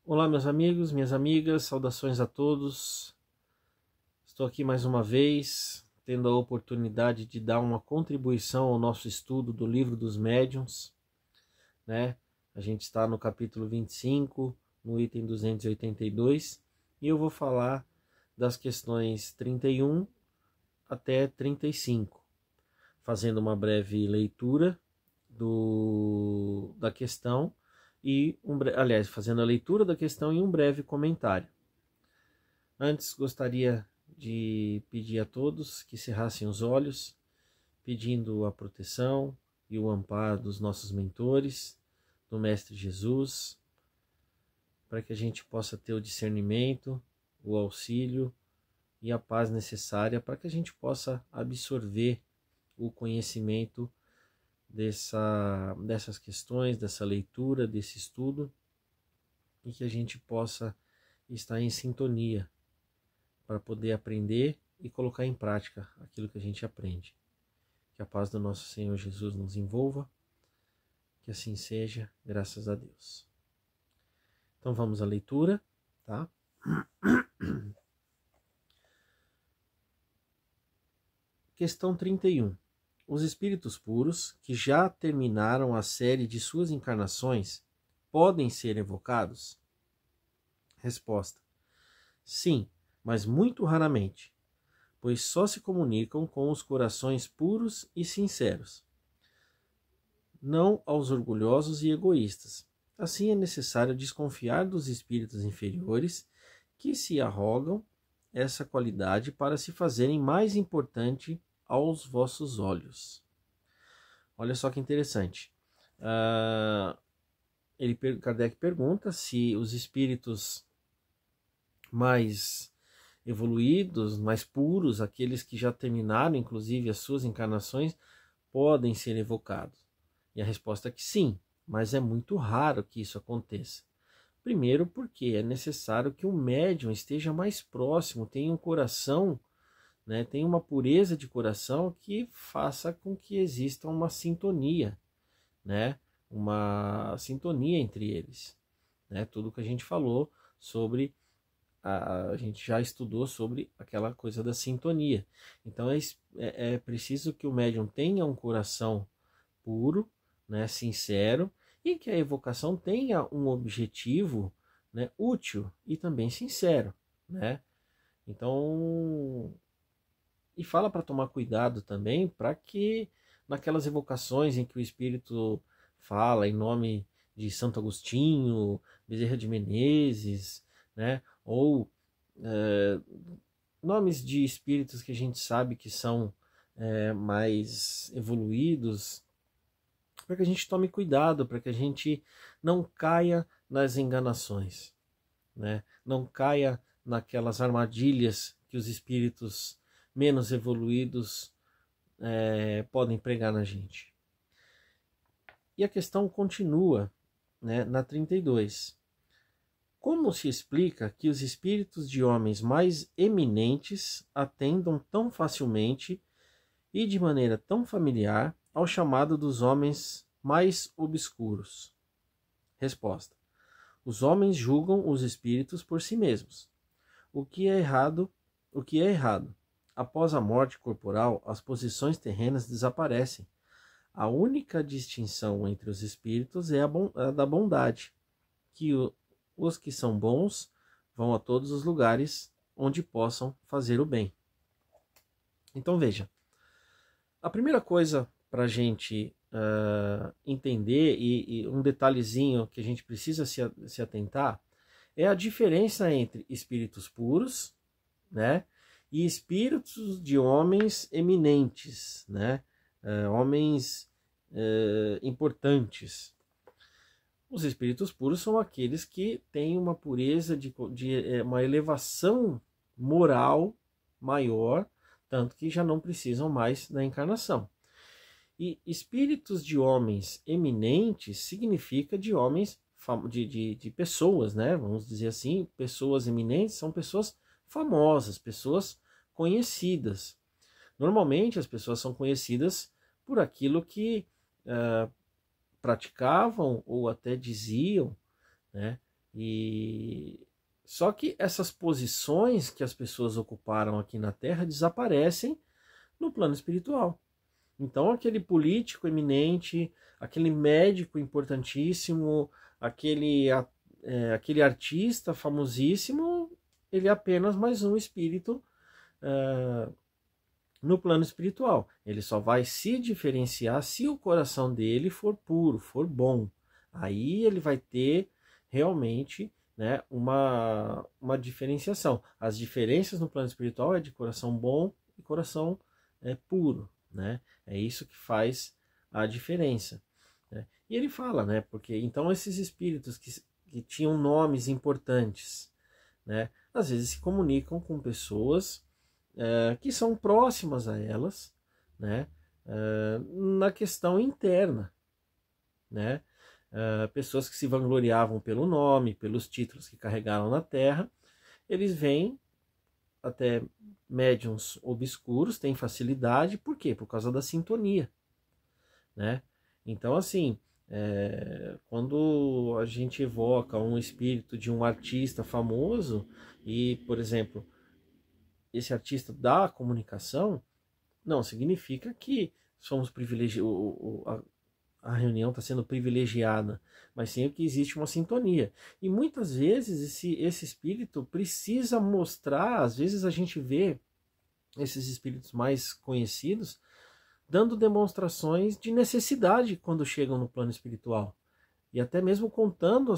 Olá, meus amigos, minhas amigas, saudações a todos. Estou aqui mais uma vez, tendo a oportunidade de dar uma contribuição ao nosso estudo do Livro dos Médiuns, né? A gente está no capítulo 25, no item 282, e eu vou falar das questões 31 até 35, fazendo uma breve leitura da questão e fazendo a leitura da questão e um breve comentário. Antes, gostaria de pedir a todos que cerrassem os olhos, pedindo a proteção e o amparo dos nossos mentores, do Mestre Jesus, para que a gente possa ter o discernimento, o auxílio e a paz necessária para que a gente possa absorver o conhecimento dessas questões, dessa leitura, desse estudo, e que a gente possa estar em sintonia para poder aprender e colocar em prática aquilo que a gente aprende. Que a paz do nosso Senhor Jesus nos envolva, que assim seja, graças a Deus. Então vamos à leitura, tá? Questão 31. Os espíritos puros, que já terminaram a série de suas encarnações, podem ser evocados? Resposta: sim, mas muito raramente, pois só se comunicam com os corações puros e sinceros, não aos orgulhosos e egoístas. Assim é necessário desconfiar dos espíritos inferiores que se arrogam essa qualidade para se fazerem mais importante aos vossos olhos. Olha só que interessante. Kardec pergunta se os espíritos mais evoluídos, mais puros, aqueles que já terminaram inclusive as suas encarnações, podem ser evocados. E a resposta é que sim, mas é muito raro que isso aconteça. Primeiro porque é necessário que o médium esteja mais próximo, tenha um coração, né, tenha uma pureza de coração que faça com que exista uma sintonia, né, uma sintonia entre eles. Né, tudo que a gente falou sobre a gente já estudou sobre aquela coisa da sintonia. Então é preciso que o médium tenha um coração puro, né, sincero, e que a evocação tenha um objetivo, né, útil e também sincero. Né? Então, e fala para tomar cuidado também para que naquelas evocações em que o espírito fala em nome de Santo Agostinho, Bezerra de Menezes, né, ou nomes de espíritos que a gente sabe que são mais evoluídos, para que a gente tome cuidado, para que a gente não caia nas enganações, né? Não caia naquelas armadilhas que os espíritos menos evoluídos podem pregar na gente. E a questão continua, né, na 32. Como se explica que os espíritos de homens mais eminentes atendam tão facilmente e de maneira tão familiar ao chamado dos homens mais obscuros? Resposta: os homens julgam os espíritos por si mesmos. O que é errado? Após a morte corporal, as posições terrenas desaparecem. A única distinção entre os espíritos é a da bondade, que os que são bons vão a todos os lugares onde possam fazer o bem. Então veja, a primeira coisa para a gente entender, e um detalhezinho que a gente precisa se atentar, é a diferença entre espíritos puros, né, e espíritos de homens eminentes, né, homens importantes. Os espíritos puros são aqueles que têm uma pureza, uma elevação moral maior, tanto que já não precisam mais da encarnação. E espíritos de homens eminentes significa de homens, de pessoas, né? Vamos dizer assim, pessoas eminentes são pessoas famosas, pessoas conhecidas. Normalmente as pessoas são conhecidas por aquilo que praticavam ou até diziam, né? E só que essas posições que as pessoas ocuparam aqui na Terra desaparecem no plano espiritual. Então aquele político eminente, aquele médico importantíssimo, aquele artista famosíssimo, ele é apenas mais um espírito no plano espiritual. Ele só vai se diferenciar se o coração dele for puro, for bom. Aí ele vai ter realmente, né, uma diferenciação. As diferenças no plano espiritual é de coração bom e coração puro, né? É isso que faz a diferença, né? E ele fala, né, porque então esses espíritos que tinham nomes importantes, né, às vezes se comunicam com pessoas que são próximas a elas, né, na questão interna, né? Pessoas que se vangloriavam pelo nome, pelos títulos que carregaram na Terra, eles vêm até médiuns obscuros, têm facilidade, por quê? Por causa da sintonia, né? Então, assim, quando a gente evoca um espírito de um artista famoso e, por exemplo, esse artista da comunicação, não significa que somos privilegiados, a reunião está sendo privilegiada, mas sim que existe uma sintonia. E muitas vezes esse espírito precisa mostrar, às vezes a gente vê esses espíritos mais conhecidos dando demonstrações de necessidade quando chegam no plano espiritual. E até mesmo contando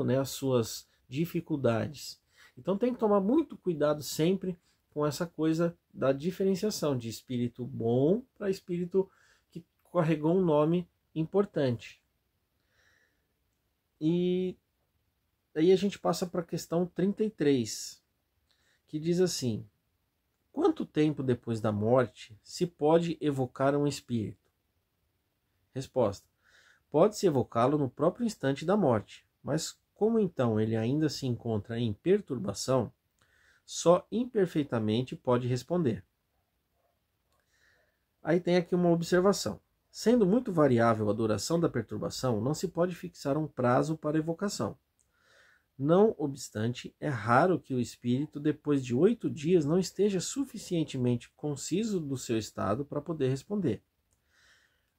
né, as suas dificuldades. Então tem que tomar muito cuidado sempre com essa coisa da diferenciação de espírito bom para espírito que carregou um nome importante. E aí a gente passa para a questão 33, que diz assim: quanto tempo depois da morte se pode evocar um espírito? Resposta: pode-se evocá-lo no próprio instante da morte, mas como então ele ainda se encontra em perturbação, só imperfeitamente pode responder. Aí tem aqui uma observação. Sendo muito variável a duração da perturbação, não se pode fixar um prazo para evocação. Não obstante, é raro que o espírito, depois de 8 dias, não esteja suficientemente conciso do seu estado para poder responder.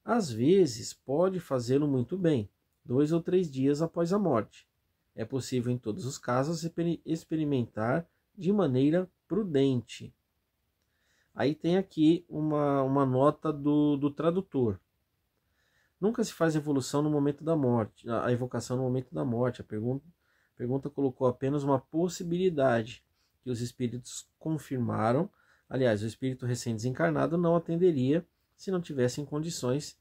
Às vezes, pode fazê-lo muito bem, 2 ou 3 dias após a morte. É possível, em todos os casos, experimentar de maneira prudente. Aí tem aqui uma nota do tradutor. Nunca se faz evolução no momento da morte, a evocação no momento da morte. A pergunta colocou apenas uma possibilidade que os espíritos confirmaram. Aliás, o espírito recém-desencarnado não atenderia se não tivesse em condições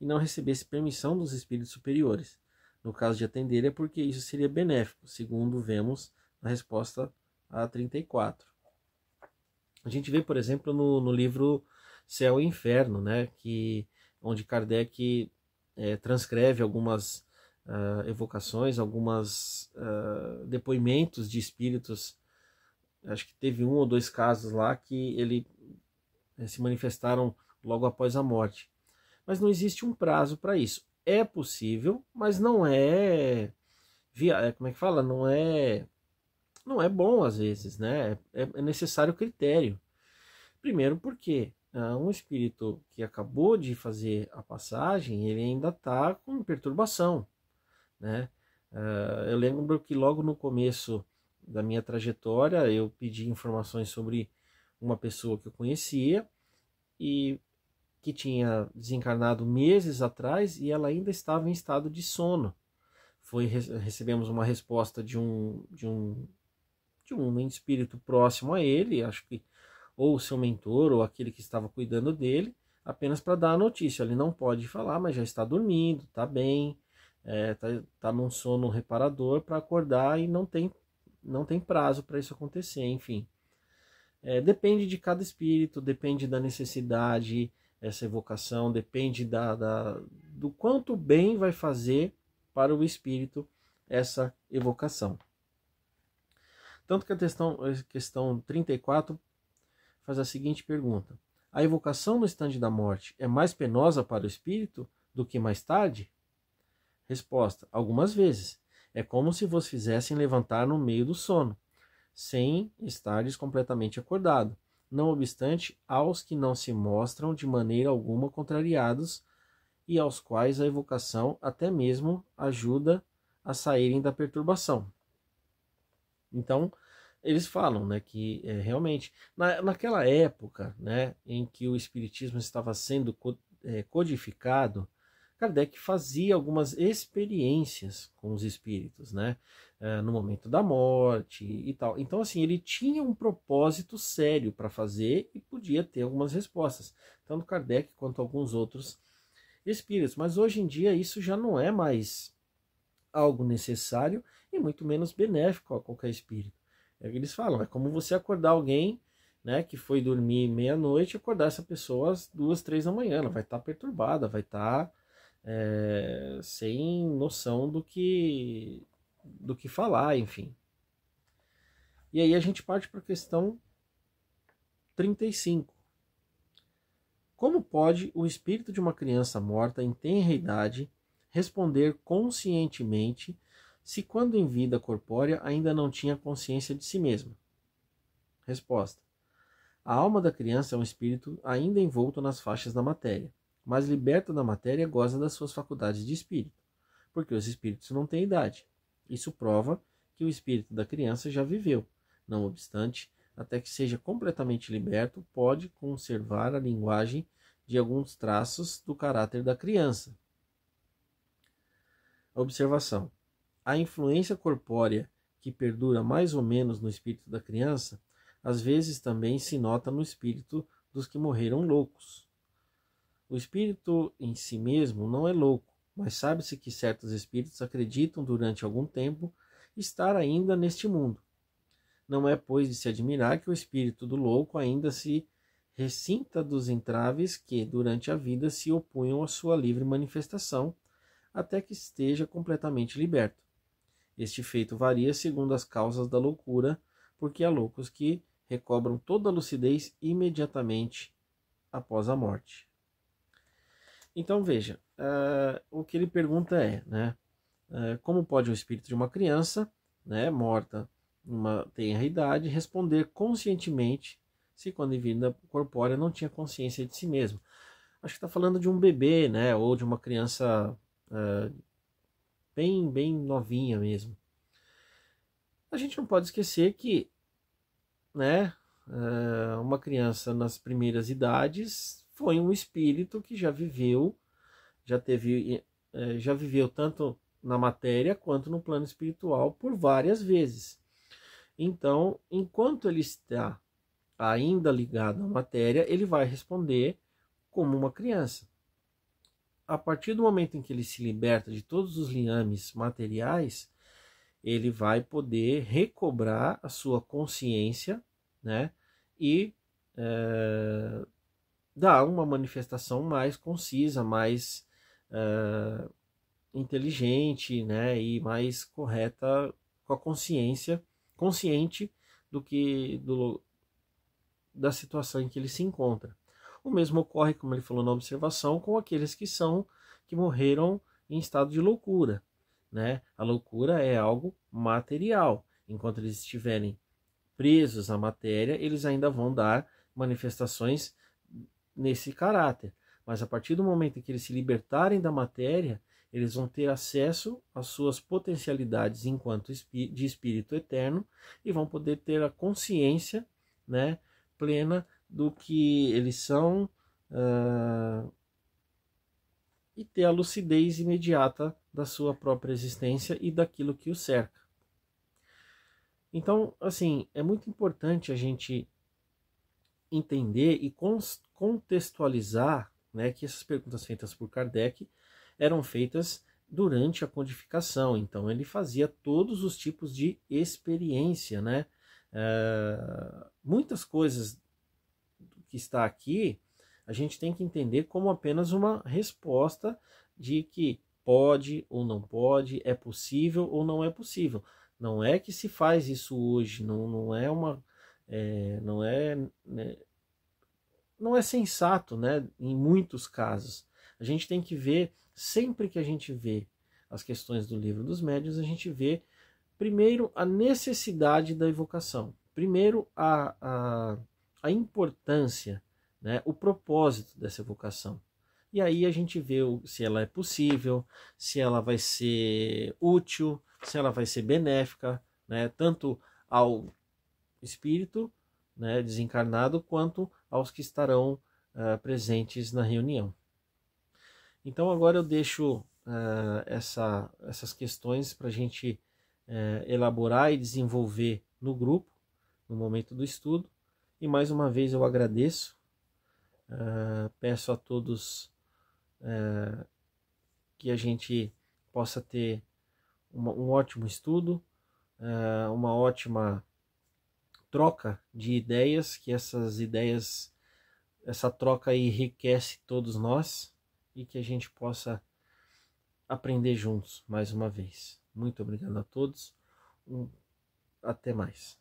e não recebesse permissão dos espíritos superiores. No caso de atender é porque isso seria benéfico, segundo vemos na resposta a 34. A gente vê, por exemplo, no livro Céu e Inferno, né, onde Kardec transcreve algumas evocações, algumas depoimentos de espíritos. Acho que teve 1 ou 2 casos lá que ele se manifestaram logo após a morte. Mas não existe um prazo para isso. É possível, mas não é como é que fala? Não é bom às vezes, né? É necessário critério. Primeiro porque um espírito que acabou de fazer a passagem, ele ainda está com perturbação, né? Eu lembro que logo no começo da minha trajetória eu pedi informações sobre uma pessoa que eu conhecia e que tinha desencarnado meses atrás e ela ainda estava em estado de sono. Recebemos uma resposta de um espírito próximo a ele, acho que ou o seu mentor ou aquele que estava cuidando dele, apenas para dar a notícia. Ele não pode falar, mas já está dormindo, está bem, está num sono reparador para acordar e não tem prazo para isso acontecer, enfim. Depende de cada espírito, depende da necessidade, essa evocação, depende do quanto bem vai fazer para o espírito essa evocação. Tanto que a questão 34 faz a seguinte pergunta: a evocação no instante da morte é mais penosa para o espírito do que mais tarde? Resposta: algumas vezes. É como se vos fizessem levantar no meio do sono, sem estares completamente acordado. Não obstante, aos que não se mostram de maneira alguma contrariados e aos quais a evocação até mesmo ajuda a saírem da perturbação. Então, eles falam, né, que realmente, naquela época, né, em que o Espiritismo estava sendo codificado, Kardec fazia algumas experiências com os espíritos, né, no momento da morte e tal. Então, assim, ele tinha um propósito sério para fazer e podia ter algumas respostas, tanto Kardec quanto alguns outros espíritos. Mas hoje em dia isso já não é mais algo necessário e muito menos benéfico a qualquer espírito. É o que eles falam, é como você acordar alguém, né, que foi dormir meia-noite e acordar essa pessoa às 2, 3 da manhã. Ela vai estar perturbada, vai estar sem noção do que falar, enfim. E aí a gente parte para a questão 35. Como pode o espírito de uma criança morta em tenra idade responder conscientemente se quando em vida corpórea ainda não tinha consciência de si mesma? Resposta. A alma da criança é um espírito ainda envolto nas faixas da matéria, mas liberto da matéria goza das suas faculdades de espírito, porque os espíritos não têm idade. Isso prova que o espírito da criança já viveu. Não obstante, até que seja completamente liberto, pode conservar a linguagem de alguns traços do caráter da criança. Observação. A influência corpórea que perdura mais ou menos no espírito da criança, às vezes também se nota no espírito dos que morreram loucos. O espírito em si mesmo não é louco, mas sabe-se que certos espíritos acreditam durante algum tempo estar ainda neste mundo. Não é, pois, de se admirar que o espírito do louco ainda se ressinta dos entraves que, durante a vida, se opunham à sua livre manifestação, até que esteja completamente liberto. Este feito varia segundo as causas da loucura, porque há loucos que recobram toda a lucidez imediatamente após a morte. Então veja, o que ele pergunta é, né, como pode o espírito de uma criança, né, morta numa tenra idade, responder conscientemente se quando em vida corpórea não tinha consciência de si mesmo? Acho que está falando de um bebê, né, ou de uma criança bem novinha mesmo. A gente não pode esquecer que, né, uma criança nas primeiras idades foi um espírito que já viveu, já viveu tanto na matéria quanto no plano espiritual por várias vezes. Então, enquanto ele está ainda ligado à matéria, ele vai responder como uma criança. A partir do momento em que ele se liberta de todos os liames materiais, ele vai poder recobrar a sua consciência, né, e dar uma manifestação mais concisa, mais inteligente, né, e mais correta, com a consciência, consciente da situação em que ele se encontra. O mesmo ocorre, como ele falou na observação, com aqueles que morreram em estado de loucura, né? A loucura é algo material. Enquanto eles estiverem presos à matéria, eles ainda vão dar manifestações nesse caráter. Mas a partir do momento em que eles se libertarem da matéria, eles vão ter acesso às suas potencialidades enquanto de espírito eterno e vão poder ter a consciência, né, plena do que eles são e ter a lucidez imediata da sua própria existência e daquilo que o cerca. Então, assim, é muito importante a gente entender e contextualizar, né, que essas perguntas feitas por Kardec eram feitas durante a codificação. Então, ele fazia todos os tipos de experiência, né? Muitas coisas que está aqui, a gente tem que entender como apenas uma resposta de que pode ou não pode, é possível ou não é possível. Não é que se faz isso hoje, não é uma... não é sensato, né, em muitos casos. A gente tem que ver, sempre que a gente vê as questões do Livro dos Médiuns, a gente vê primeiro a necessidade da evocação, primeiro a importância, né, o propósito dessa evocação. E aí a gente vê se ela é possível, se ela vai ser útil, se ela vai ser benéfica, né, tanto ao espírito, né, desencarnado, quanto aos que estarão presentes na reunião. Então agora eu deixo essas questões para a gente elaborar e desenvolver no grupo, no momento do estudo. E mais uma vez eu agradeço, peço a todos que a gente possa ter um ótimo estudo, uma ótima troca de ideias, que essas ideias, essa troca enriquece todos nós e que a gente possa aprender juntos mais uma vez. Muito obrigado a todos, até mais.